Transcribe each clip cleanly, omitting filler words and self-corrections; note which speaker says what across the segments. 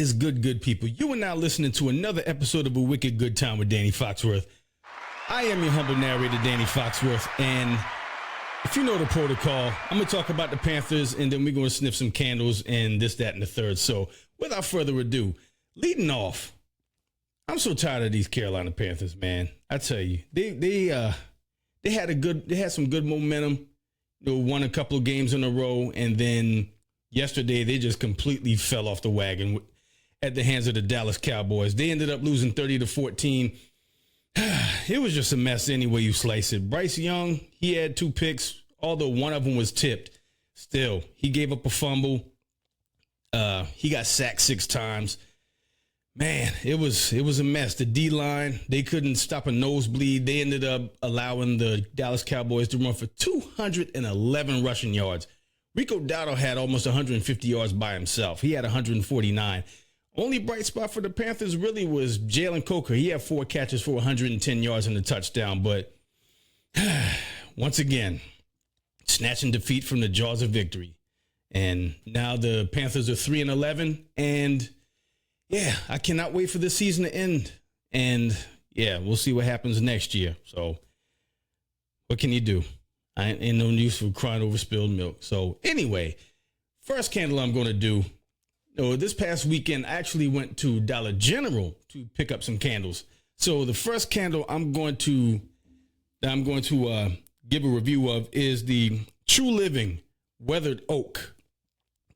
Speaker 1: is good people? You are now listening to another episode of A Wicked Good Time with Danny Foxworth. I am your humble narrator, Danny Foxworth, and if you know the protocol, I'm going to talk about the Panthers, and then we're going to sniff some candles and this, that, and the third. So without further ado, leading off, I'm so tired of these Carolina Panthers, man. I tell you, they had some good momentum. They won a couple of games in a row, and then yesterday they just completely fell off the wagon at the hands of the Dallas Cowboys. They ended up losing 30-14. It was just a mess any way you slice it. Bryce Young, he had 2 picks, although one of them was tipped. Still, he gave up a fumble. He got sacked 6 times. Man, it was a mess. The D-line, they couldn't stop a nosebleed. They ended up allowing the Dallas Cowboys to run for 211 rushing yards. Rico Dowdle had almost 150 yards by himself. He had 149. Only bright spot for the Panthers really was Jalen Coker. He had 4 catches for 110 yards and a touchdown. But once again, snatching defeat from the jaws of victory. And now the Panthers are 3-11. And yeah, I cannot wait for this season to end. And yeah, we'll see what happens next year. So what can you do? I ain't no use for crying over spilled milk. So anyway, first candle I'm going to do. This past weekend, I actually went to Dollar General to pick up some candles. So the first candle I'm going to give a review of is the True Living Weathered Oak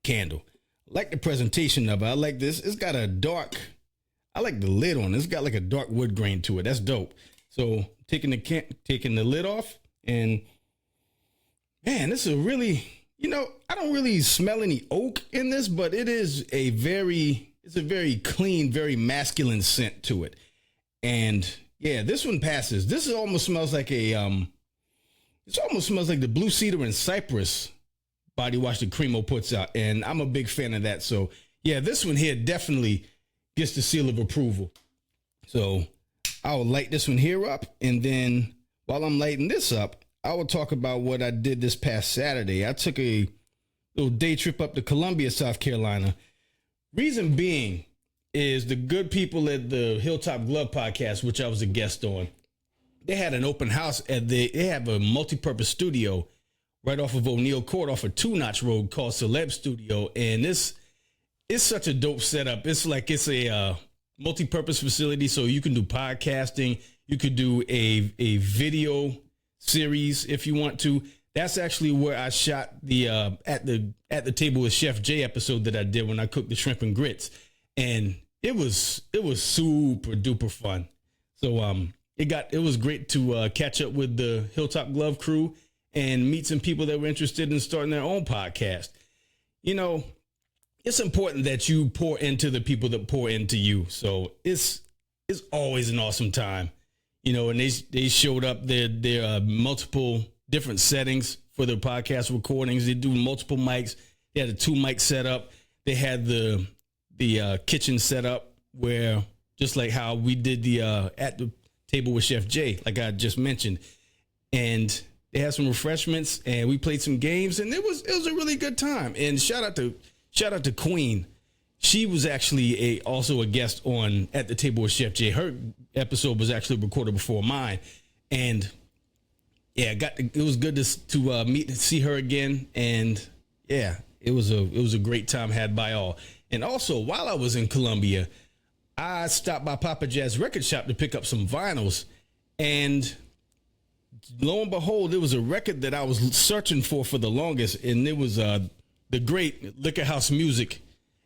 Speaker 1: candle. I like the presentation of it. I like this. It's got I like the lid on it. It's got like a dark wood grain to it. That's dope. So taking the lid off, and man, this is a really, I don't really smell any oak in this, but it's a very clean, very masculine scent to it. And yeah, this one passes. This almost smells like it almost smells like the blue cedar and cypress body wash that Cremo puts out. And I'm a big fan of that. So yeah, this one here definitely gets the seal of approval. So I will light this one here up. And then while I'm lighting this up, I will talk about what I did this past Saturday. I took a little day trip up to Columbia, South Carolina. Reason being is the good people at the Hilltop Glove podcast, which I was a guest on. They had an open house they have a multi-purpose studio right off of O'Neill Court off of Two Notch Road called Celeb Studio. And it's such a dope setup. It's a multi-purpose facility. So you can do podcasting. You could do a video series if you want to. That's actually where I shot the at the table with Chef Jay episode that I did when I cooked the shrimp and grits, and it was super duper fun. So it was great to catch up with the Hilltop Glove crew and meet some people that were interested in starting their own podcast. It's important that you pour into the people that pour into you. So it's always an awesome time. And they showed up their multiple different settings for their podcast recordings. They do multiple mics. They had a 2-mic setup. They had the kitchen set up where, just like how we did the at the table with Chef Jay, like I just mentioned. And they had some refreshments, and we played some games, and it was a really good time. And shout out to Queen. She was actually also a guest on At the Table with Chef Jay. Her episode was actually recorded before mine, and yeah, it was good to meet and see her again. And yeah, it was a great time had by all. And also, while I was in Columbia, I stopped by Papa Jazz Record Shop to pick up some vinyls, and lo and behold, it was a record that I was searching for the longest, and it was the great Liquor House Music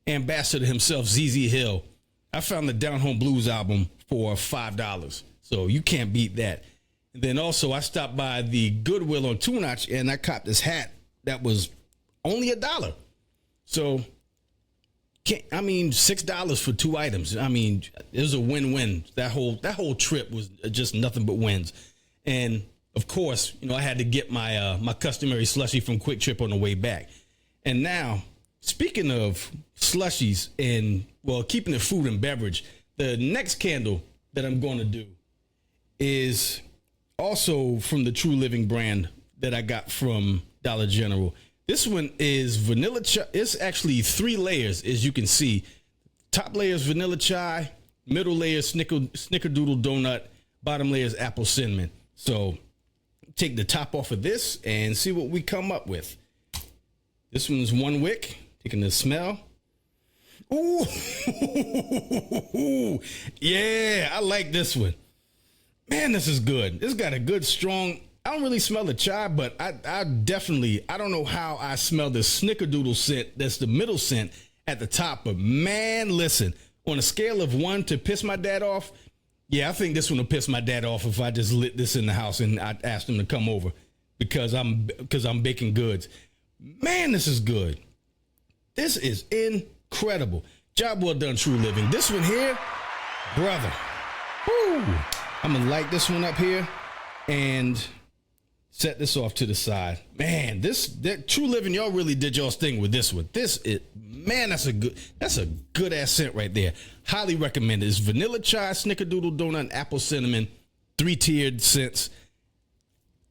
Speaker 1: ambassador himself, ZZ Hill. I found the Down Home Blues album for $5, so you can't beat that. And then also I stopped by the Goodwill on Two Notch, and I copped this hat that was only $1. So, $6 for 2 items. It was a win-win. That whole trip was just nothing but wins. And of course, I had to get my my customary slushie from Quick Trip on the way back. And now, speaking of slushies and, keeping it food and beverage, the next candle that I'm going to do is also from the True Living brand that I got from Dollar General. This one is vanilla. It's actually 3 layers, as you can see. Top layer is vanilla chai, middle layer is snickerdoodle donut, bottom layer is apple cinnamon. So take the top off of this and see what we come up with. This one's one wick. Taking the smell. Ooh, yeah, I like this one. Man, this is good. This got a good, strong, I don't really smell the chai, but I definitely, I don't know how I smell the snickerdoodle scent. That's the middle scent at the top. But man, listen, on a scale of 1 to piss my dad off, yeah, I think this one will piss my dad off if I just lit this in the house and I asked him to come over because I'm baking goods. Man, this is good. This is incredible. Job well done, True Living. This one here, brother. Woo. I'm going to light this one up here and set this off to the side. Man, that True Living, y'all really did y'all's thing with this one. Man, that's a good ass scent right there. Highly recommend it. It's vanilla chai, snickerdoodle donut, and apple cinnamon, 3-tiered scents.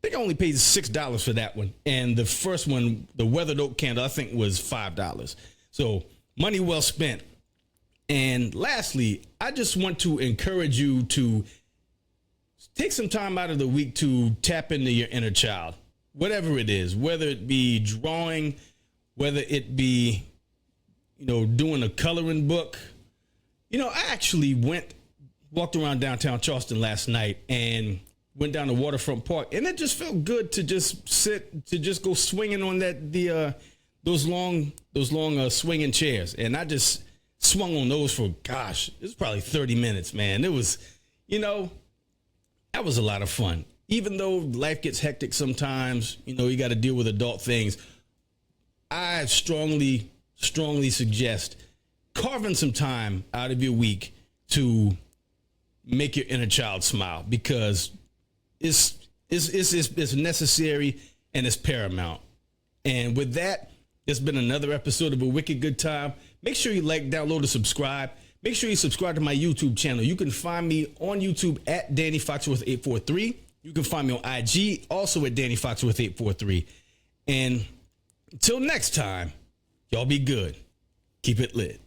Speaker 1: I think I only paid $6 for that one. And the first one, the weathered oak candle, I think was $5. So money well spent. And lastly, I just want to encourage you to take some time out of the week to tap into your inner child, whatever it is, whether it be drawing, whether it be, doing a coloring book. I actually walked around downtown Charleston last night and went down to Waterfront Park, and it just felt good to just go swinging on those long swinging chairs. And I just swung on those for, it was probably 30 minutes, man. It was, that was a lot of fun. Even though life gets hectic sometimes, you got to deal with adult things. I strongly suggest carving some time out of your week to make your inner child smile, because it's necessary and it's paramount. And with that, there's been another episode of A Wicked Good Time. Make sure you like, download, and subscribe. Make sure you subscribe to my YouTube channel. You can find me on YouTube at Danny Foxworth 843. You can find me on IG also at Danny Foxworth 843. And until next time, y'all be good. Keep it lit.